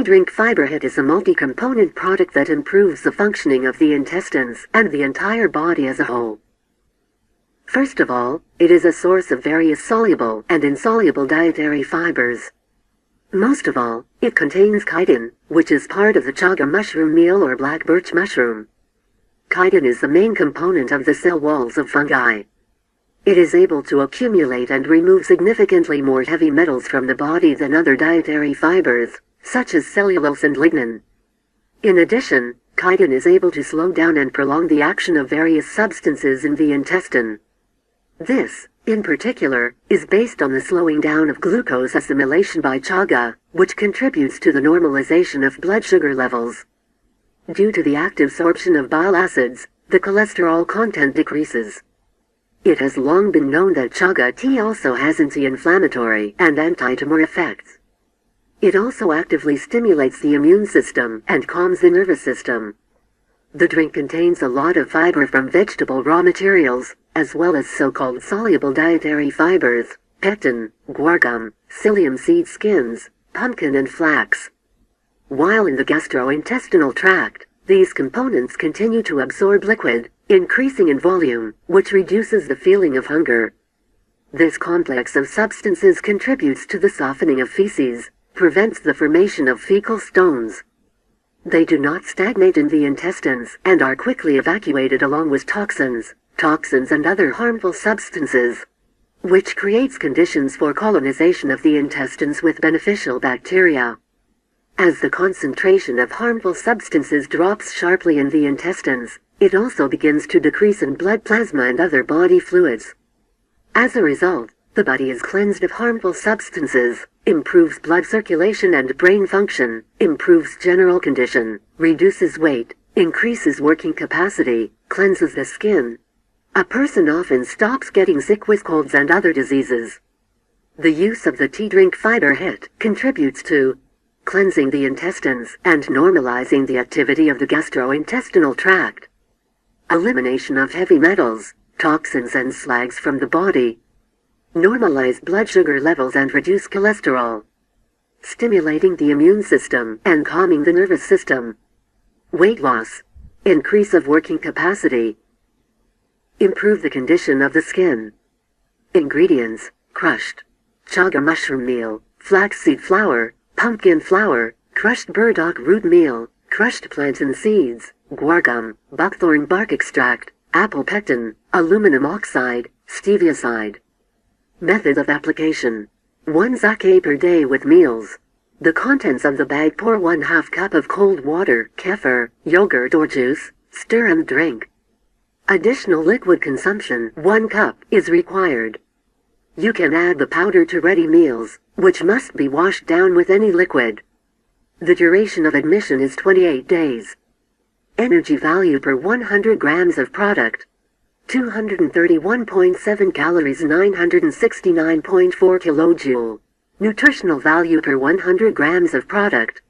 tea drink fiber HIT is a multi-component product that improves the functioning of the intestines and the entire body as a whole. First of all, it is a source of various soluble and insoluble dietary fibers. Most of all, it contains chitin, which is part of the chaga mushroom meal or black birch mushroom. Chitin is the main component of the cell walls of fungi. It is able to accumulate and remove significantly more heavy metals from the body than other dietary fibers, such as cellulose and lignin. In addition, chitin is able to slow down and prolong the action of various substances in the intestine. This, in particular, is based on the slowing down of glucose assimilation by chaga, which contributes to the normalization of blood sugar levels. Due to the active sorption of bile acids, the cholesterol content decreases. It has long been known that chaga tea also has anti-inflammatory and anti-tumor effects. It also actively stimulates the immune system and calms the nervous system. The drink contains a lot of fiber from vegetable raw materials, as well as so-called soluble dietary fibers, pectin, guar gum, psyllium seed skins, pumpkin and flax. While in the gastrointestinal tract, these components continue to absorb liquid, increasing in volume, which reduces the feeling of hunger. This complex of substances contributes to the softening of feces, prevents the formation of fecal stones. They do not stagnate in the intestines and are quickly evacuated along with toxins and other harmful substances, which creates conditions for colonization of the intestines with beneficial bacteria. As the concentration of harmful substances drops sharply in the intestines, it also begins to decrease in blood plasma and other body fluids. As a result, the body is cleansed of harmful substances, improves blood circulation and brain function, improves general condition, reduces weight, increases working capacity, cleanses the skin. A person often stops getting sick with colds and other diseases. The use of the tea drink fiber HIT contributes to cleansing the intestines and normalizing the activity of the gastrointestinal tract. Elimination of heavy metals, toxins and slags from the body. Normalize blood sugar levels and reduce cholesterol. Stimulating the immune system and calming the nervous system. Weight loss. Increase of working capacity. Improve the condition of the skin. Ingredients: crushed chaga mushroom meal, flaxseed flour, pumpkin flour, crushed burdock root meal, crushed plantain seeds, guar gum, buckthorn bark extract, apple pectin, aluminum oxide, stevioside. Method of application: 1 sake per day with meals. The contents of the bag: pour 1/2 cup of cold water, kefir, yogurt or juice, stir and drink. Additional liquid consumption, 1 cup, is required. You can add the powder to ready meals, which must be washed down with any liquid. The duration of admission is 28 days. Energy value per 100 grams of product: 231.7 calories, 969.4 kilojoule. Nutritional value per 100 grams of product: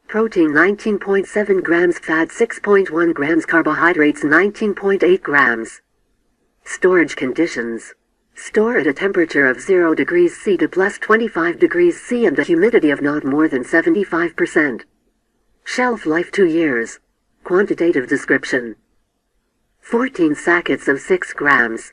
protein 19.7 grams, fat 6.1 grams, carbohydrates 19.8 grams. Storage conditions: store at a temperature of 0 degrees C to plus 25 degrees C and a humidity of not more than 75%. Shelf life 2 years. Quantitative description: 14 sackets of 6 grams.